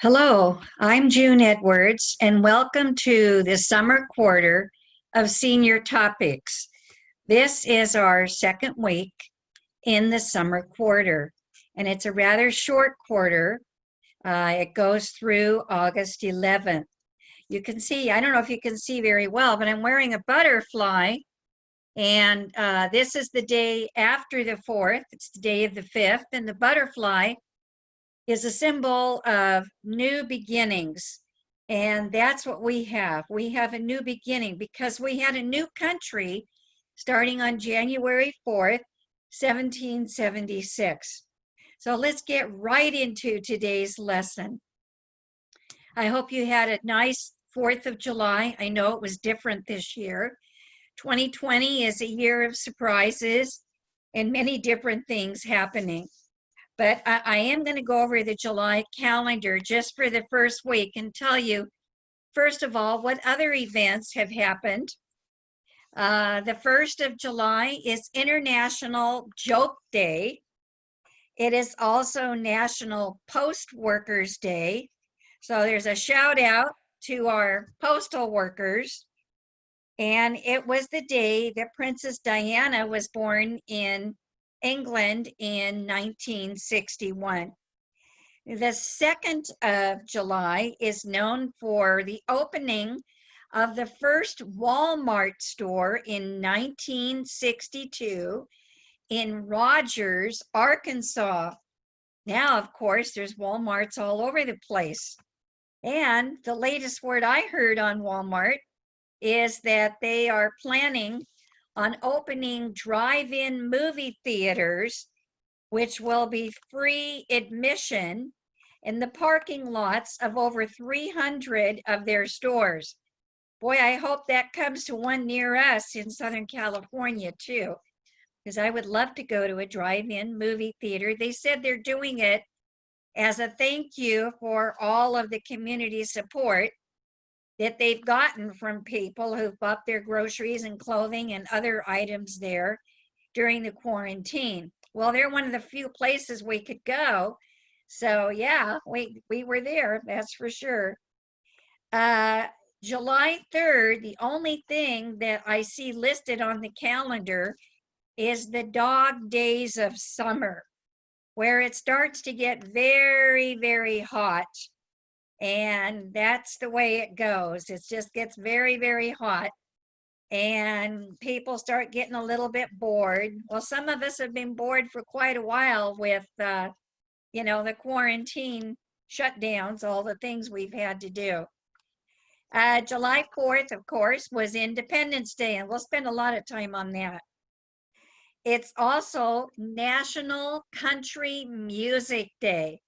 Hello, I'm June Edwards, and welcome to the summer quarter of Senior Topics. This is our second week in the summer quarter, and it's a rather short quarter. It goes through August 11th. You can see, I don't know if you can see very well, but I'm wearing a butterfly, and this is the day after the 4th. It's the day of the 5th, and the butterfly is a symbol of new beginnings. And that's what we have. We have a new beginning because we had a new country starting on January 4th, 1776. So let's get right into today's lesson. I hope you had a nice 4th of July. I know it was different this year. 2020 is a year of surprises and many different things happening. But I am going to go over the July calendar just for the first week and tell you, first of all, what other events have happened. The 1st of July is International Joke Day. It is also National Post Workers Day. So there's a shout out to our postal workers. And it was the day that Princess Diana was born in England in 1961. The 2nd of July is known for the opening of the first Walmart store in 1962 in Rogers, Arkansas. Now, of course, there's Walmarts all over the place. And the latest word I heard on Walmart is that they are planning on opening drive-in movie theaters, which will be free admission in the parking lots of over 300 of their stores. Boy, I hope that comes to one near us in Southern California too, because I would love to go to a drive-in movie theater. They said they're doing it as a thank you for all of the community support that they've gotten from people who've bought their groceries and clothing and other items there during the quarantine. Well, they're one of the few places we could go. So yeah, we were there, that's for sure. July 3rd, the only thing that I see listed on the calendar is the dog days of summer, where it starts to get very, very hot. And that's the way it goes. It just gets very, very hot. And people start getting a little bit bored. Well, some of us have been bored for quite a while with, the quarantine shutdowns, all the things we've had to do. July 4th, of course, was Independence Day, and we'll spend a lot of time on that. It's also National Country Music Day.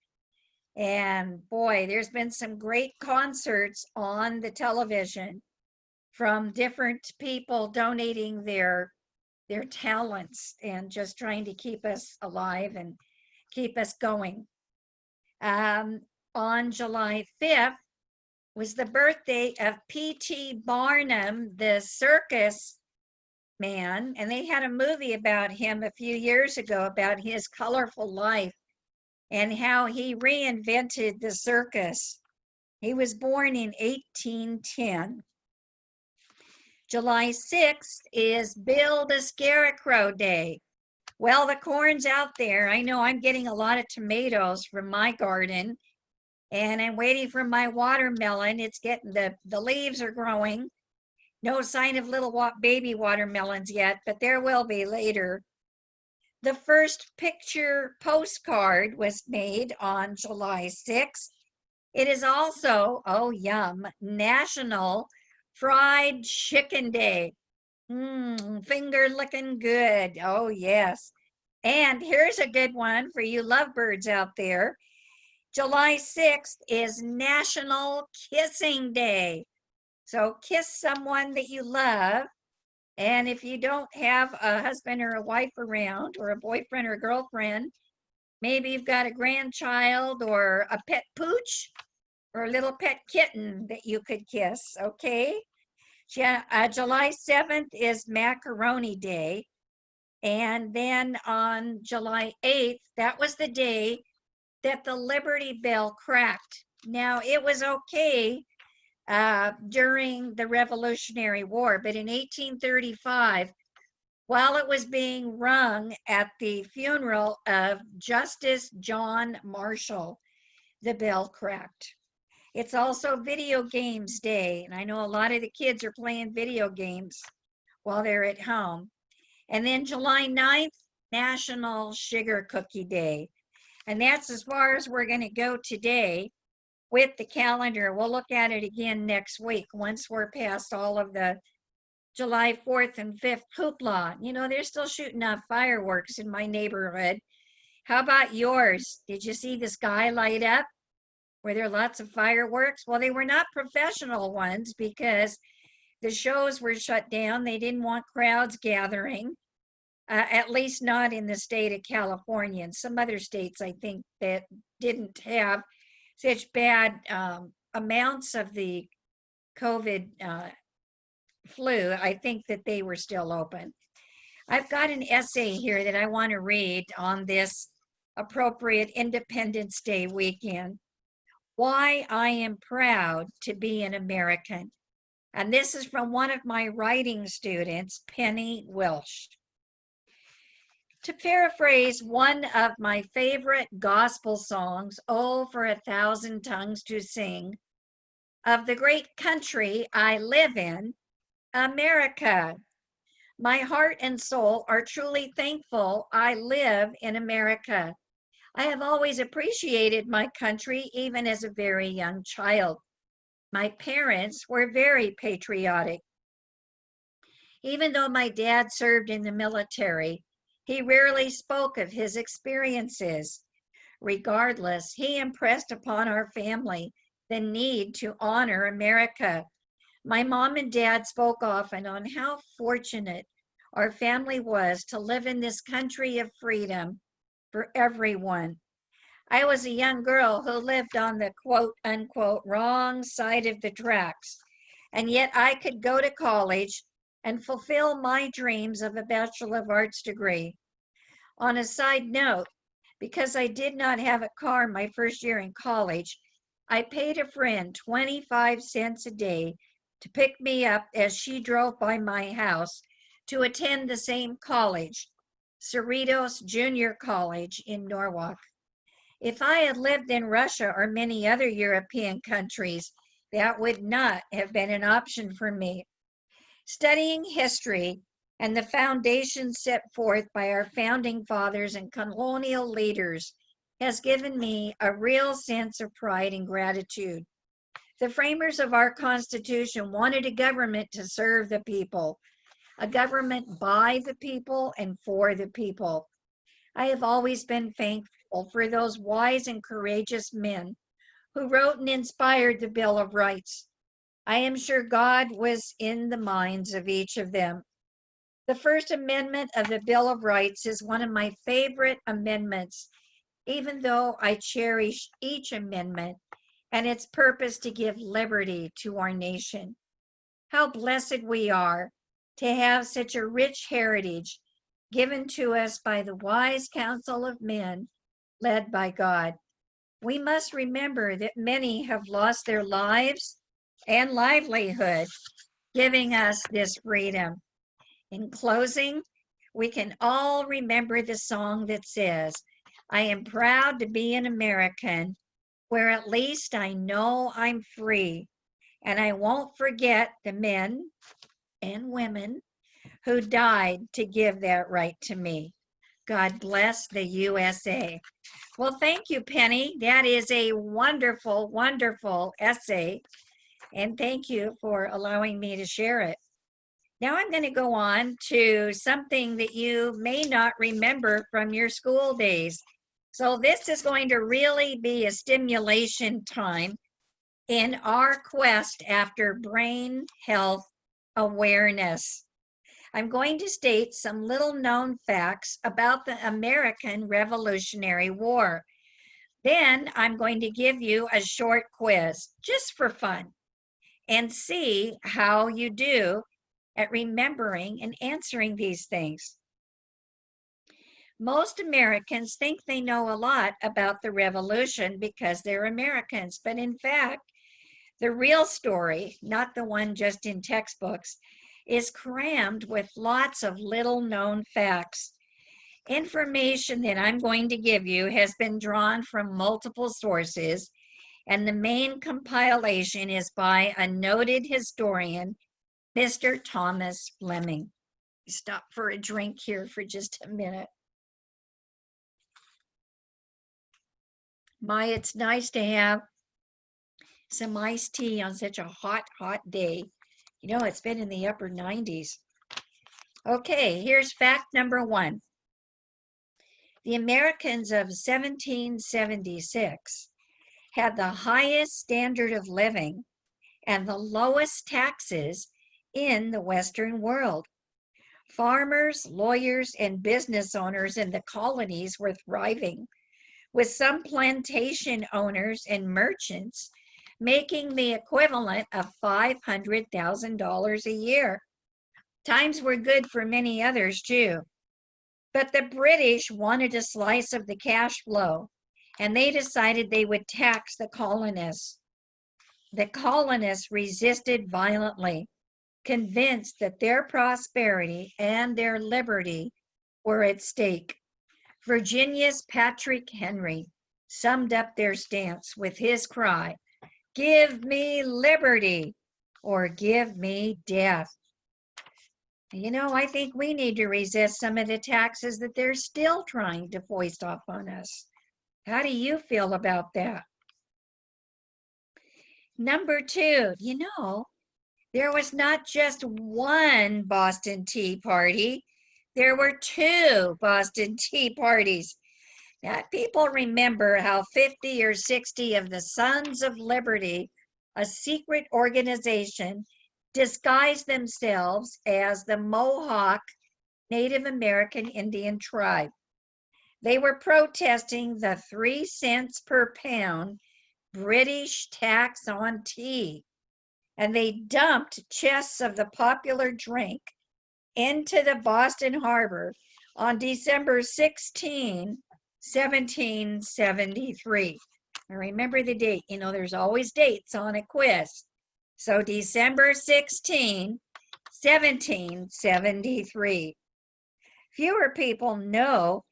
And boy, there's been some great concerts on the television from different people donating their talents and just trying to keep us alive and keep us going. On July 5th was the birthday of P.T. Barnum, the circus man, and they had a movie about him a few years ago about his colorful life and how he reinvented the circus. He was born in 1810. July 6th is Build a Scarecrow Day. Well, the corn's out there. I know I'm getting a lot of tomatoes from my garden, and I'm waiting for my watermelon. It's getting, the leaves are growing. No sign of little baby watermelons yet, but there will be later. The first picture postcard was made on July 6th. It is also, oh yum, National Fried Chicken Day. Finger looking good. Oh yes. And here's a good one for you lovebirds out there. July 6th is National Kissing Day. So kiss someone that you love. And if you don't have a husband or a wife around, or a boyfriend or a girlfriend, maybe you've got a grandchild or a pet pooch or a little pet kitten that you could kiss, okay? July 7th is Macaroni Day. And then on July 8th, that was the day that the Liberty Bell cracked. Now, it was okay during the Revolutionary War, but in 1835, while it was being rung at the funeral of Justice John Marshall, the bell cracked. It's also Video Games Day, and I know a lot of the kids are playing video games while they're at home. And then July 9th, National Sugar Cookie Day. And that's as far as we're going to go today with the calendar. We'll look at it again next week once we're past all of the July 4th and 5th hoopla. You know, they're still shooting off fireworks in my neighborhood. How about yours? Did you see the sky light up? Were there lots of fireworks? Well, they were not professional ones because the shows were shut down. They didn't want crowds gathering, at least not in the state of California. And some other states, I think, that didn't have such bad amounts of the COVID flu. I think that they were still open. I've got an essay here that I want to read on this appropriate Independence Day weekend. Why I am proud to be an American. And this is from one of my writing students, Penny Welsh. To paraphrase one of my favorite gospel songs, Oh, for a Thousand Tongues to Sing, of the great country I live in, America. My heart and soul are truly thankful I live in America. I have always appreciated my country, even as a very young child. My parents were very patriotic. Even though my dad served in the military, he rarely spoke of his experiences. Regardless, he impressed upon our family the need to honor America. My mom and dad spoke often on how fortunate our family was to live in this country of freedom for everyone. I was a young girl who lived on the quote unquote wrong side of the tracks, and yet I could go to college and fulfill my dreams of a Bachelor of Arts degree. On a side note, because I did not have a car my first year in college, I paid a friend 25 cents a day to pick me up as she drove by my house to attend the same college, Cerritos Junior College in Norwalk. If I had lived in Russia or many other European countries, that would not have been an option for me. Studying history and the foundation set forth by our founding fathers and colonial leaders has given me a real sense of pride and gratitude. The framers of our Constitution wanted a government to serve the people, a government by the people and for the people. I have always been thankful for those wise and courageous men who wrote and inspired the Bill of Rights. I am sure God was in the minds of each of them. The First Amendment of the Bill of Rights is one of my favorite amendments, even though I cherish each amendment and its purpose to give liberty to our nation. How blessed we are to have such a rich heritage given to us by the wise counsel of men led by God. We must remember that many have lost their lives and livelihood, giving us this freedom. In closing, we can all remember the song that says, I am proud to be an American, where at least I know I'm free, and I won't forget the men and women who died to give that right to me. God bless the USA. Well, thank you, Penny. That is a wonderful, wonderful essay. And thank you for allowing me to share it. Now I'm going to go on to something that you may not remember from your school days. So this is going to really be a stimulation time in our quest after brain health awareness. I'm going to state some little known facts about the American Revolutionary War. Then I'm going to give you a short quiz just for fun and see how you do at remembering and answering these things. Most Americans think they know a lot about the revolution because they're Americans, but in fact, the real story, not the one just in textbooks, is crammed with lots of little known facts. Information that I'm going to give you has been drawn from multiple sources, and the main compilation is by a noted historian, Mr. Thomas Fleming. Stop for a drink here for just a minute. My, it's nice to have some iced tea on such a hot, hot day. You know, it's been in the upper 90s. Okay, here's fact number one. The Americans of 1776 had the highest standard of living and the lowest taxes in the Western world. Farmers, lawyers, and business owners in the colonies were thriving, with some plantation owners and merchants making the equivalent of $500,000 a year. Times were good for many others too. But the British wanted a slice of the cash flow, and they decided they would tax the colonists. The colonists resisted violently, convinced that their prosperity and their liberty were at stake. Virginia's Patrick Henry summed up their stance with his cry, "Give me liberty or give me death." You know, I think we need to resist some of the taxes that they're still trying to foist off on us. How do you feel about that? Number two, you know, there was not just one Boston Tea Party. There were two Boston Tea Parties. Now, people remember how 50 or 60 of the Sons of Liberty, a secret organization, disguised themselves as the Mohawk Native American Indian tribe. They were protesting the 3 cents per pound British tax on tea, and they dumped chests of the popular drink into the Boston Harbor on December 16, 1773. I remember the date. You know, there's always dates on a quiz. So December 16, 1773. Fewer people know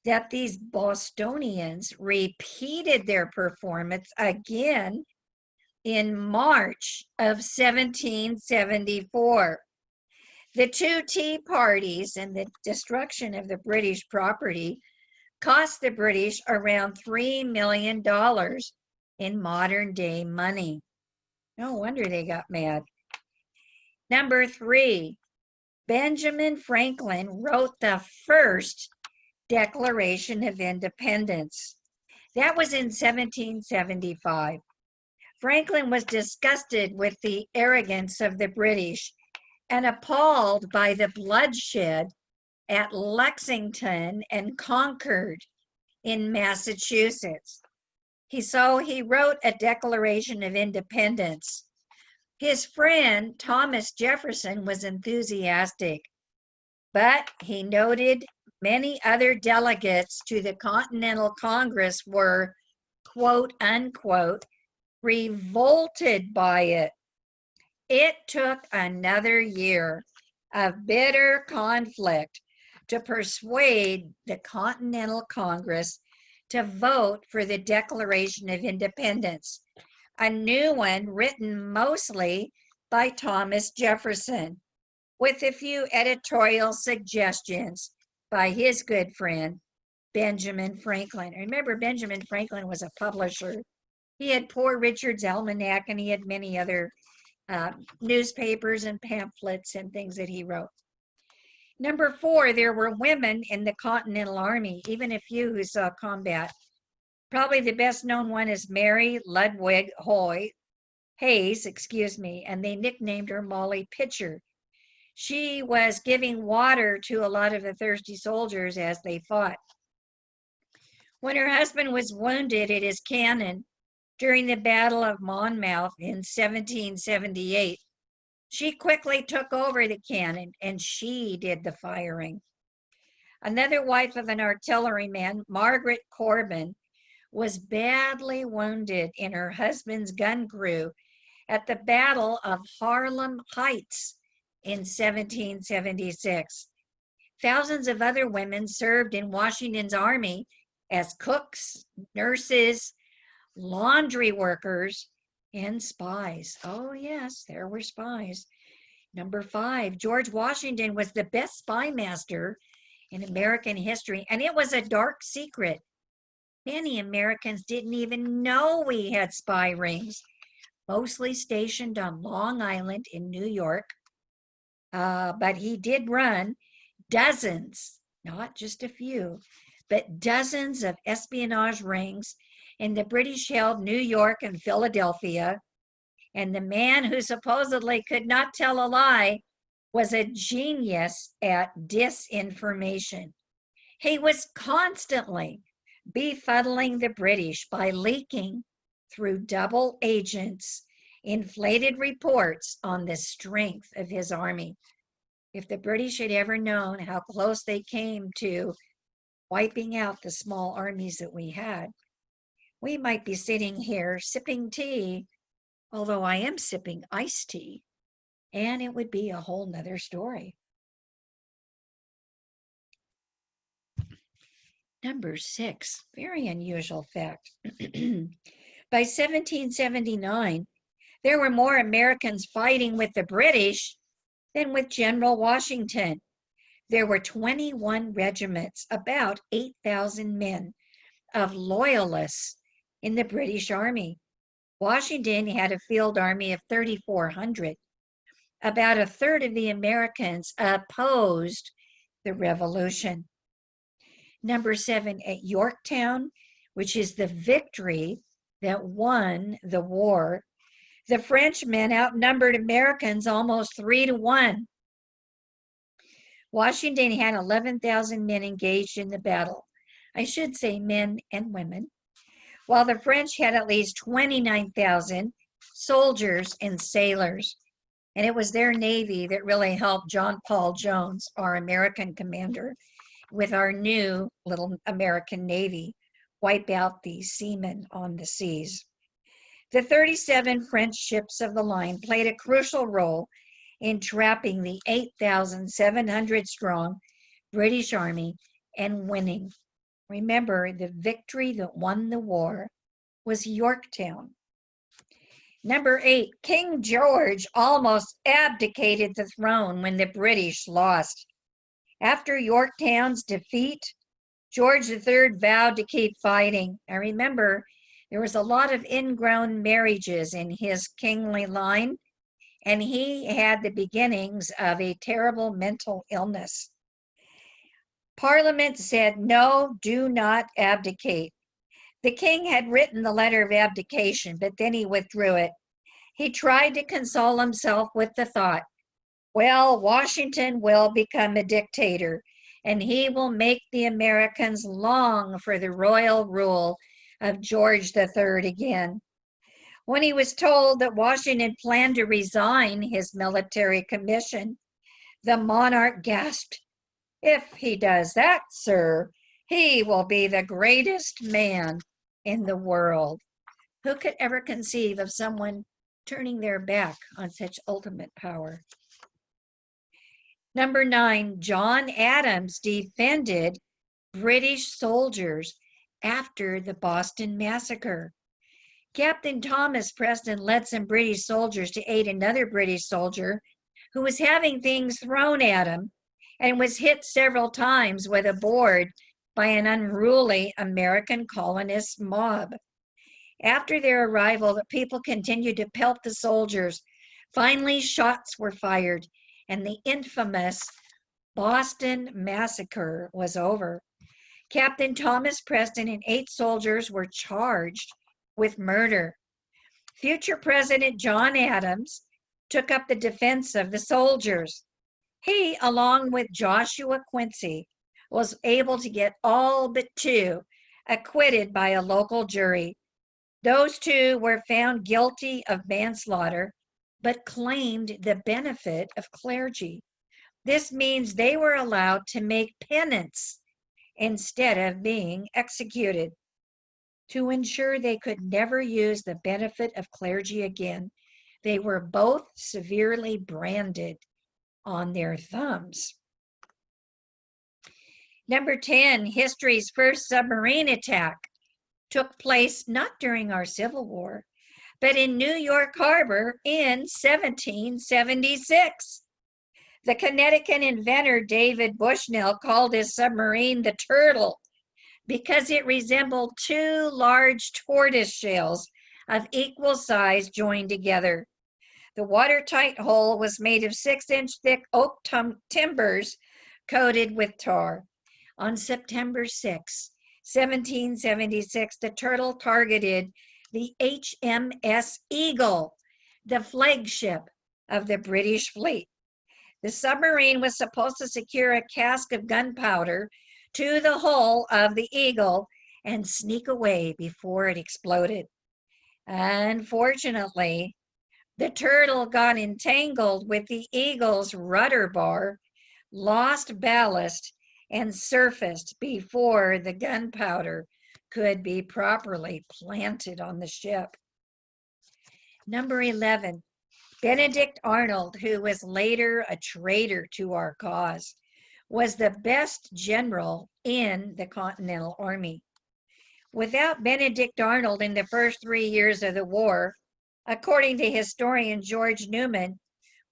that these Bostonians repeated their performance again in March of 1774. The two tea parties and the destruction of the British property cost the British around $3 million in modern day money. No wonder they got mad. Number three, Benjamin Franklin wrote the first Declaration of Independence. That was in 1775. Franklin was disgusted with the arrogance of the British and appalled by the bloodshed at Lexington and Concord in Massachusetts. So he wrote a Declaration of Independence. His friend Thomas Jefferson was enthusiastic, but he noted many other delegates to the Continental Congress were, quote unquote, revolted by it. It took another year of bitter conflict to persuade the Continental Congress to vote for the Declaration of Independence, a new one written mostly by Thomas Jefferson, with a few editorial suggestions by his good friend, Benjamin Franklin. Remember, Benjamin Franklin was a publisher. He had Poor Richard's Almanac, and he had many other newspapers and pamphlets and things that he wrote. Number four, there were women in the Continental Army, even a few who saw combat. Probably the best known one is Mary Ludwig Hayes, and they nicknamed her Molly Pitcher. She was giving water to a lot of the thirsty soldiers as they fought. When her husband was wounded at his cannon during the Battle of Monmouth in 1778, she quickly took over the cannon and she did the firing. Another wife of an artilleryman, Margaret Corbin, was badly wounded in her husband's gun crew at the Battle of Harlem Heights in 1776. Thousands of other women served in Washington's army as cooks, nurses, laundry workers, and spies. Oh, yes, there were spies. Number 5, George Washington was the best spy master in American history, and it was a dark secret. Many Americans didn't even know we had spy rings, mostly stationed on Long Island in New York. But he did run dozens, not just a few, but dozens of espionage rings in the British held New York and Philadelphia. And the man who supposedly could not tell a lie was a genius at disinformation. He was constantly befuddling the British by leaking through double agents inflated reports on the strength of his army. If the British had ever known how close they came to wiping out the small armies that we had, we might be sitting here sipping tea, although I am sipping iced tea, and it would be a whole nother story. Number 6, very unusual fact. By 1779, there were more Americans fighting with the British than with General Washington. There were 21 regiments, about 8,000 men, of loyalists in the British Army. Washington had a field army of 3,400. About a third of the Americans opposed the revolution. Number 7, at Yorktown, which is the victory that won the war, the Frenchmen outnumbered Americans almost 3-1. Washington had 11,000 men engaged in the battle. I should say men and women, while the French had at least 29,000 soldiers and sailors. And it was their Navy that really helped John Paul Jones, our American commander, with our new little American Navy, wipe out the seamen on the seas. The 37 French ships of the line played a crucial role in trapping the 8,700 strong British Army and winning. Remember, the victory that won the war was Yorktown. Number 8, King George almost abdicated the throne when the British lost. After Yorktown's defeat, George III vowed to keep fighting. I remember there was a lot of ingrown marriages in his kingly line, and he had the beginnings of a terrible mental illness. Parliament said, no, do not abdicate. The king had written the letter of abdication, but then he withdrew it. He tried to console himself with the thought, well, Washington will become a dictator, and he will make the Americans long for the royal rule of George III again. When he was told that Washington planned to resign his military commission, the monarch gasped, if he does that, sir, he will be the greatest man in the world. Who could ever conceive of someone turning their back on such ultimate power? Number 9, John Adams defended British soldiers after the Boston Massacre. Captain Thomas Preston led some British soldiers to aid another British soldier who was having things thrown at him and was hit several times with a board by an unruly American colonist mob. After their arrival, the people continued to pelt the soldiers. Finally, shots were fired, and the infamous Boston Massacre was over. Captain Thomas Preston and 8 soldiers were charged with murder. Future President John Adams took up the defense of the soldiers. He, along with Joshua Quincy, was able to get all but 2 acquitted by a local jury. Those 2 were found guilty of manslaughter, but claimed the benefit of clergy. This means they were allowed to make penance instead of being executed. To ensure they could never use the benefit of clergy again, they were both severely branded on their thumbs. Number 10, history's first submarine attack took place not during our Civil War, but in New York Harbor in 1776. The Connecticut inventor David Bushnell called his submarine the Turtle because it resembled two large tortoise shells of equal size joined together. The watertight hull was made of 6-inch thick oak timbers coated with tar. On September 6, 1776, the Turtle targeted the HMS Eagle, the flagship of the British fleet. The submarine was supposed to secure a cask of gunpowder to the hull of the Eagle and sneak away before it exploded. Unfortunately, the Turtle got entangled with the Eagle's rudder bar, lost ballast, and surfaced before the gunpowder could be properly planted on the ship. Number 11, Benedict Arnold, who was later a traitor to our cause, was the best general in the Continental Army. Without Benedict Arnold in the first 3 years of the war, according to historian George Newman,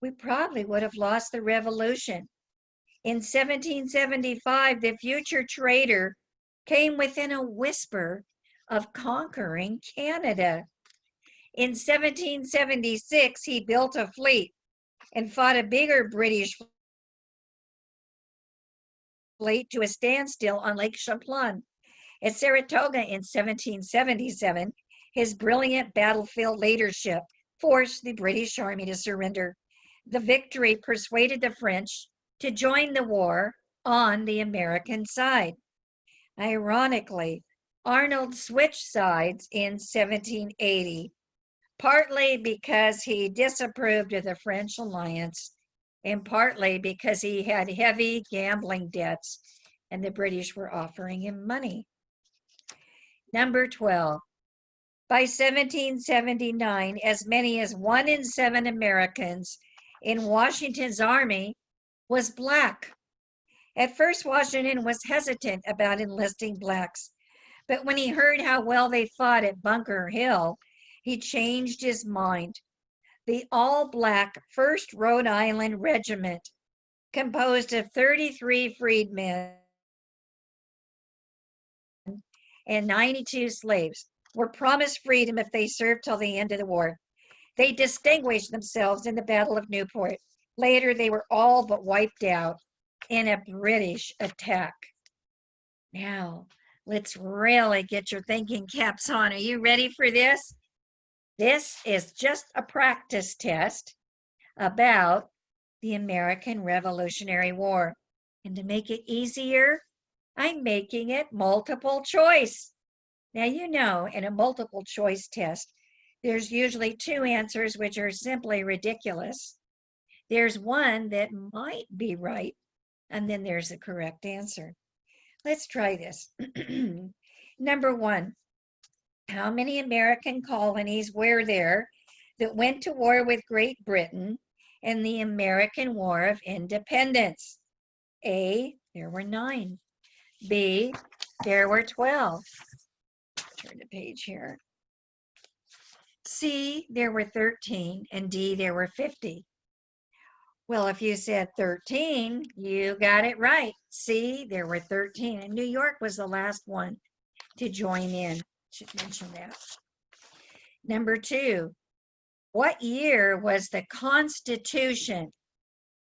we probably would have lost the Revolution. In 1775, the future traitor came within a whisper of conquering Canada. In 1776, he built a fleet and fought a bigger British fleet to a standstill on Lake Champlain. At Saratoga in 1777, his brilliant battlefield leadership forced the British Army to surrender. The victory persuaded the French to join the war on the American side. Ironically, Arnold switched sides in 1780, partly because he disapproved of the French alliance and partly because he had heavy gambling debts and the British were offering him money. Number 12, by 1779, as many as 1 in 7 Americans in Washington's army was Black. At first, Washington was hesitant about enlisting Blacks, but when he heard how well they fought at Bunker Hill, he changed his mind. The all-Black 1st Rhode Island Regiment, composed of 33 freedmen and 92 slaves, were promised freedom if they served till the end of the war. They distinguished themselves in the Battle of Newport. Later, they were all but wiped out in a British attack. Now, let's really get your thinking caps on. Are you ready for this? This is just a practice test about the American Revolutionary War. And to make it easier, I'm making it multiple choice. Now, you know, in a multiple choice test, there's usually 2 answers which are simply ridiculous. There's one that might be right, and then there's the correct answer. Let's try this. Number 1, how many American colonies were there that went to war with Great Britain in the American War of Independence? A, there were 9. B, there were 12. Turn the page here. C, there were 13, and D, there were 50. Well, if you said 13, you got it right. C, there were 13, and New York was the last one to join in. Should mention that. Number 2, what year was the Constitution,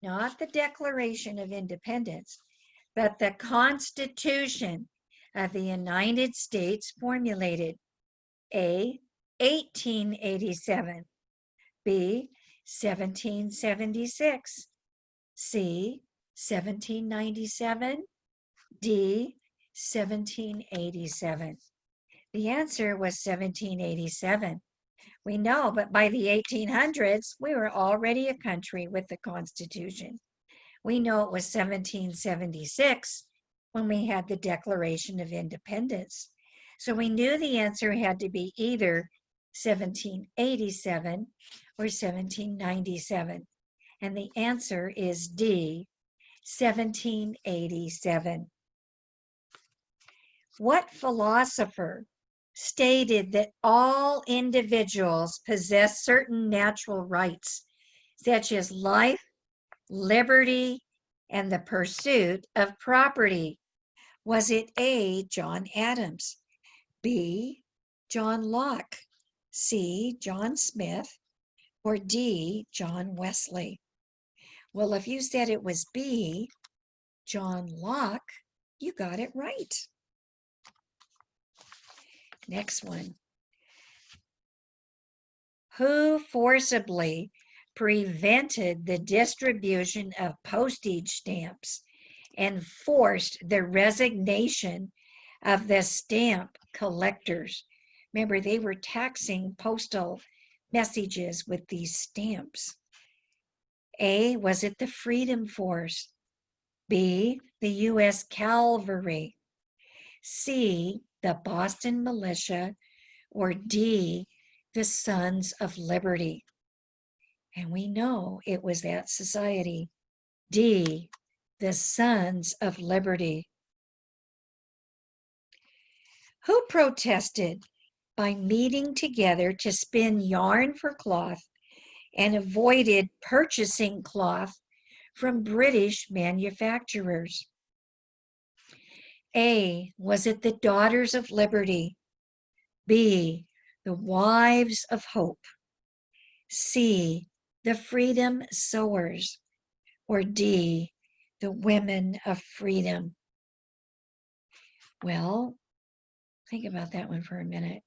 not the Declaration of Independence, but the Constitution of the United States formulated? A, 1887, B, 1776, C, 1797, D, 1787. The answer was 1787. We know, but by the 1800s, we were already a country with the Constitution. We know it was 1776 when we had the Declaration of Independence. So we knew the answer had to be either 1787 or 1797. And the answer is D, 1787. What philosopher stated that all individuals possess certain natural rights, such as life, liberty, and the pursuit of property? Was it A, John Adams, B, John Locke, C, John Smith, or D, John Wesley? Well, if you said it was B, John Locke, you got it right. Next one. Who forcibly prevented the distribution of postage stamps and forced the resignation of the stamp collectors? Remember, they were taxing postal messages with these stamps. A, was it the Freedom Force? B, the U.S. Cavalry? C, the Boston Militia? Or D, the Sons of Liberty? And we know it was that society. D, the Sons of Liberty. Who protested by meeting together to spin yarn for cloth and avoided purchasing cloth from British manufacturers? A, was it the Daughters of Liberty? B, the Wives of Hope? C, the Freedom Sewers? Or D, the Women of Freedom? Well, think about that one for a minute.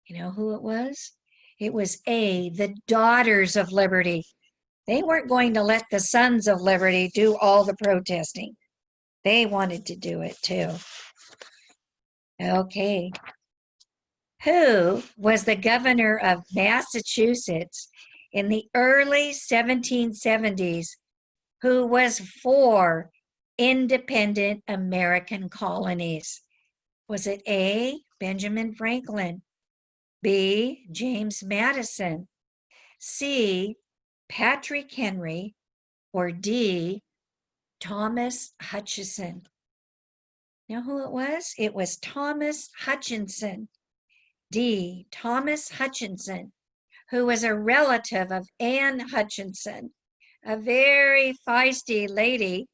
You know who it was? It was A, the Daughters of Liberty. They weren't going to let the Sons of Liberty do all the protesting. They wanted to do it too. Okay. Who was the governor of Massachusetts in the early 1770s who was for independent American colonies? Was it A, Benjamin Franklin, B, James Madison, C, Patrick Henry, or D, Thomas Hutchinson? You know who it was? It was Thomas Hutchinson. D, Thomas Hutchinson, who was a relative of Anne Hutchinson, a very feisty lady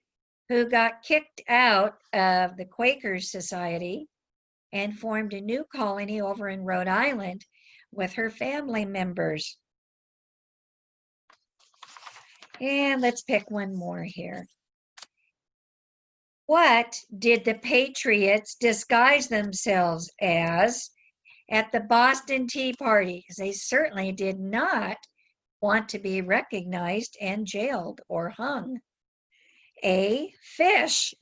who got kicked out of the Quakers Society and formed a new colony over in Rhode Island with her family members. And let's pick one more here. What did the Patriots disguise themselves as at the Boston Tea Party? Because they certainly did not want to be recognized and jailed or hung. A, fish.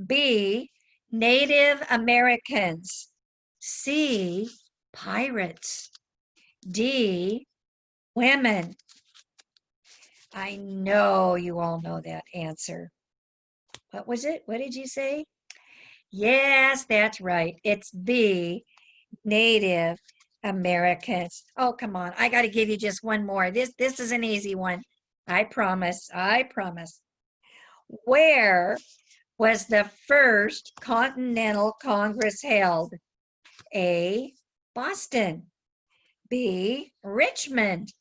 B, Native Americans. C, pirates. D, women. I know you all know that answer. What was it? What did you say? Yes, that's right. It's B, Native Americans. Oh, come on. I got to give you just one more. This is an easy one. I promise. I promise. Where was the first Continental Congress held? A, Boston. B, Richmond.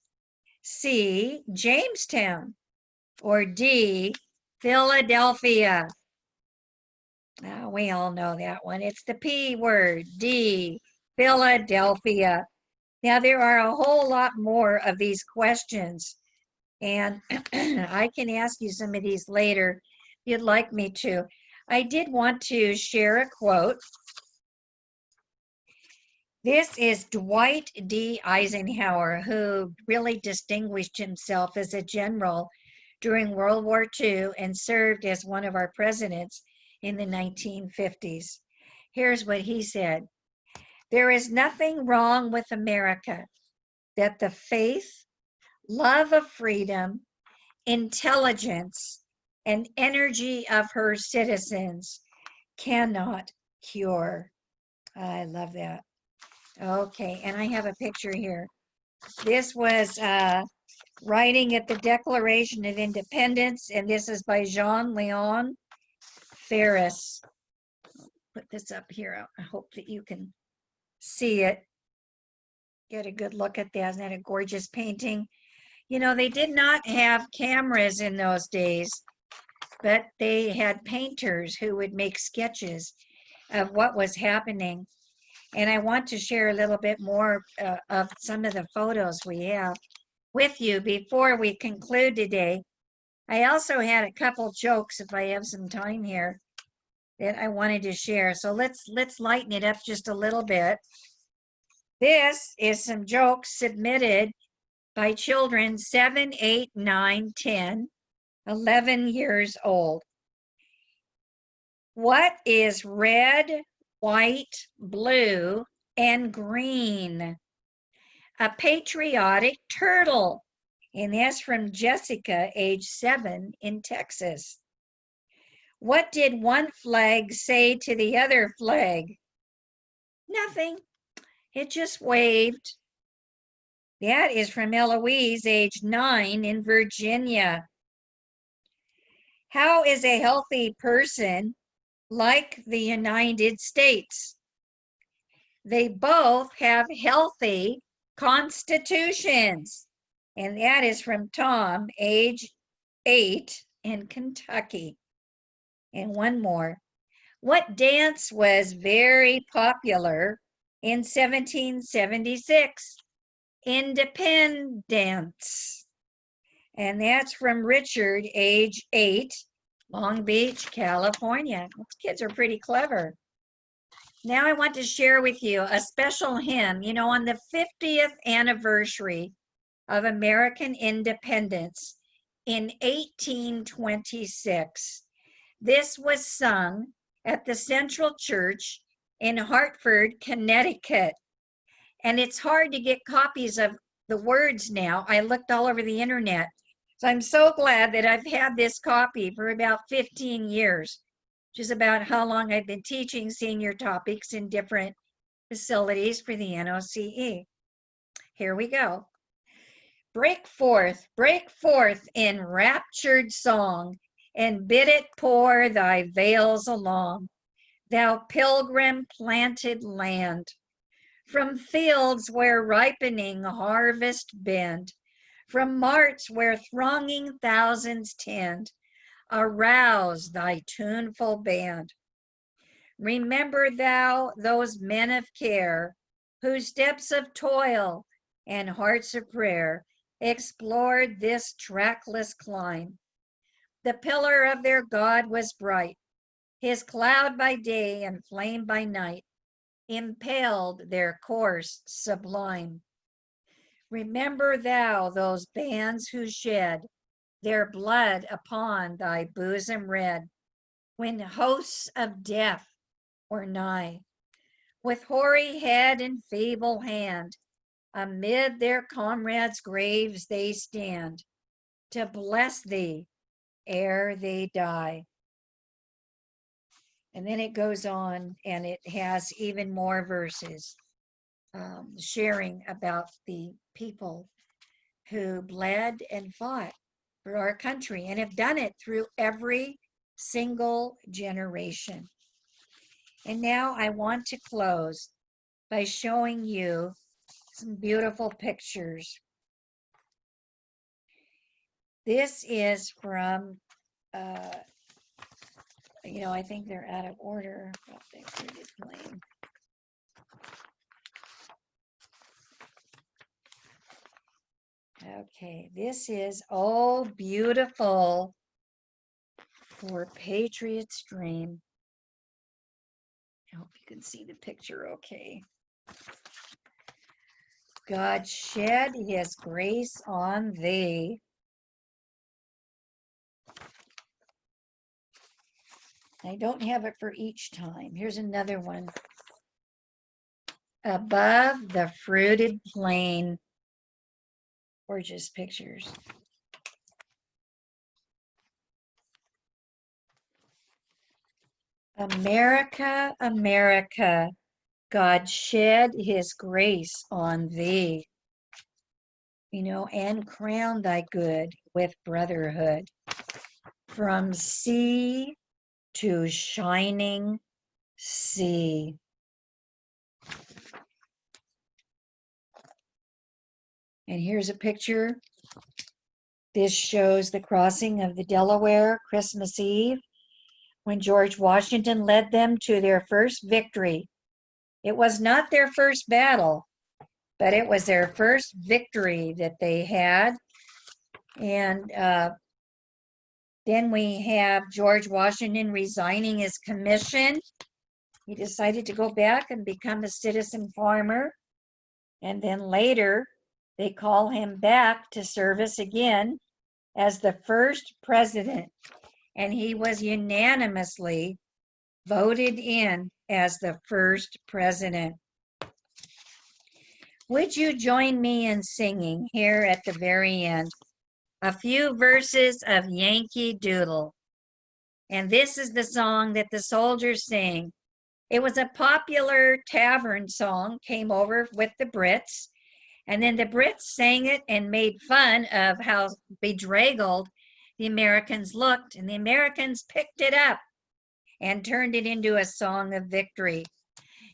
C, Jamestown. Or D, Philadelphia? We all know that one. It's the P word, D, Philadelphia. Now, there are a whole lot more of these questions, and I can ask you some of these later if you'd like me to. I did want to share a quote. This is Dwight D. Eisenhower, who really distinguished himself as a general during World War II and served as one of our presidents in the 1950s. Here's what he said. There is nothing wrong with America that the faith love of freedom, intelligence, and energy of her citizens cannot cure. I love that. Okay, and I have a picture here. This was writing at the Declaration of Independence, and this is by Jean Leon Ferris. Put this up here. I hope that you can see it. Get a good look at that. Isn't that a gorgeous painting? You know, they did not have cameras in those days, but they had painters who would make sketches of what was happening. And I want to share a little bit more of some of the photos we have with you before we conclude today. I also had a couple jokes, if I have some time here, that I wanted to share. So let's lighten it up just a little bit. This is some jokes submitted by children 7, 8, 9, 10, 11 years old. What is red, white, blue, and green? A patriotic turtle. And that's from Jessica, age 7, in Texas. What did one flag say to the other flag? Nothing. It just waved. That is from Eloise, age 9, in Virginia. How is a healthy person like the United States? They both have healthy constitutions. And that is from Tom, age 8, in Kentucky. And one more. What dance was very popular in 1776? Independence. And that's from Richard, age 8, Long Beach, California. Those kids are pretty clever. Now I want to share with you a special hymn. You know, on the 50th anniversary of American independence in 1826, this was sung at the Central Church in Hartford, Connecticut. And it's hard to get copies of the words now. I looked all over the internet. So I'm so glad that I've had this copy for about 15 years, which is about how long I've been teaching senior topics in different facilities for the NOCE. Here we go. Break forth in raptured song, and bid it pour thy veils along, thou pilgrim planted land, from fields where ripening harvest bend, from marts where thronging thousands tend, arouse thy tuneful band. Remember thou those men of care, whose steps of toil and hearts of prayer explored this trackless clime. The pillar of their God was bright, his cloud by day and flame by night impelled their course sublime. Remember thou those bands who shed their blood upon thy bosom red, when hosts of death were nigh. With hoary head and feeble hand, amid their comrades' graves they stand, to bless thee ere they die. And then it goes on and it has even more verses sharing about the people who bled and fought for our country and have done it through every single generation. And now I want to close by showing you some beautiful pictures. This is from, I think they're out of order. Okay, this is Oh Beautiful for Patriot's Dream. I hope you can see the picture okay. God shed his grace on thee. I don't have it for each time. Here's another one. Above the fruited plain, Gorgeous pictures. America, America, God shed his grace on thee, and crown thy good with brotherhood. From sea to shining sea. And here's a picture. This shows the crossing of the Delaware Christmas Eve when George Washington led them to their first victory. It was not their first battle, but it was their first victory that they had. And then we have George Washington resigning his commission. He decided to go back and become a citizen farmer. And then later, they call him back to service again as the first president. And he was unanimously voted in as the first president. Would you join me in singing here at the very end a few verses of Yankee Doodle? And this is the song that the soldiers sing. It was a popular tavern song, came over with the Brits, and then the Brits sang it and made fun of how bedraggled the Americans looked, and the Americans picked it up and turned it into a song of victory.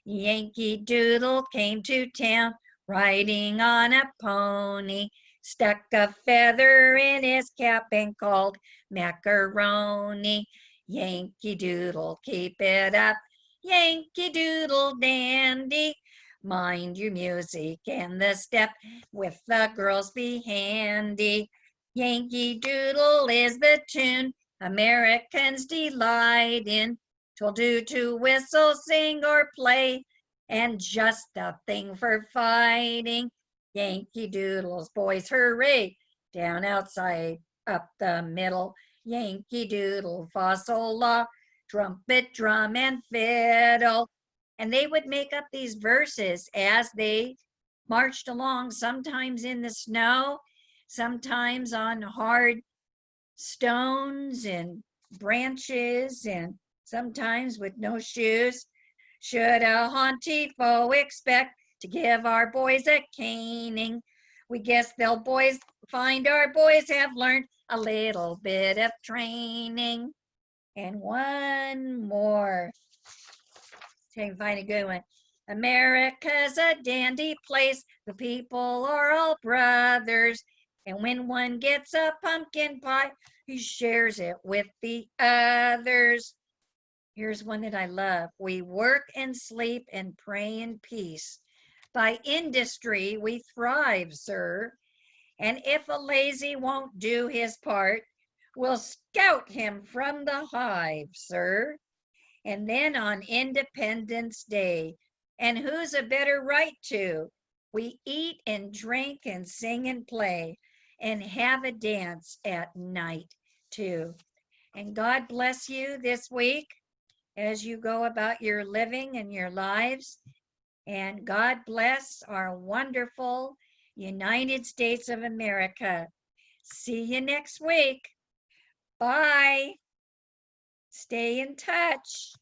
Yankee Doodle came to town riding on a pony, stuck a feather in his cap and called macaroni. Yankee Doodle, keep it up, Yankee Doodle dandy. Mind your music and the step, with the girls be handy. Yankee Doodle is the tune Americans delight in. 'Twill do to whistle, sing, or play, and just the thing for fighting. Yankee Doodles, boys, hooray! Down outside, up the middle. Yankee Doodle, fossil law, trumpet, drum, and fiddle. And they would make up these verses as they marched along, sometimes in the snow, sometimes on hard stones and branches, and sometimes with no shoes. Should a haughty foe expect to give our boys a caning, we guess they'll find our boys have learned a little bit of training. And one more. See if I can find a good one. America's a dandy place. The people are all brothers. And when one gets a pumpkin pie, he shares it with the others. Here's one that I love. We work and sleep and pray in peace. By industry we thrive, sir. And if a lazy won't do his part, we'll scout him from the hive, sir. And then on Independence Day, and who's a better right to? We eat and drink and sing and play and have a dance at night too. And God bless you this week as you go about your living and your lives. And God bless our wonderful United States of America. See you next week. Bye. Stay in touch.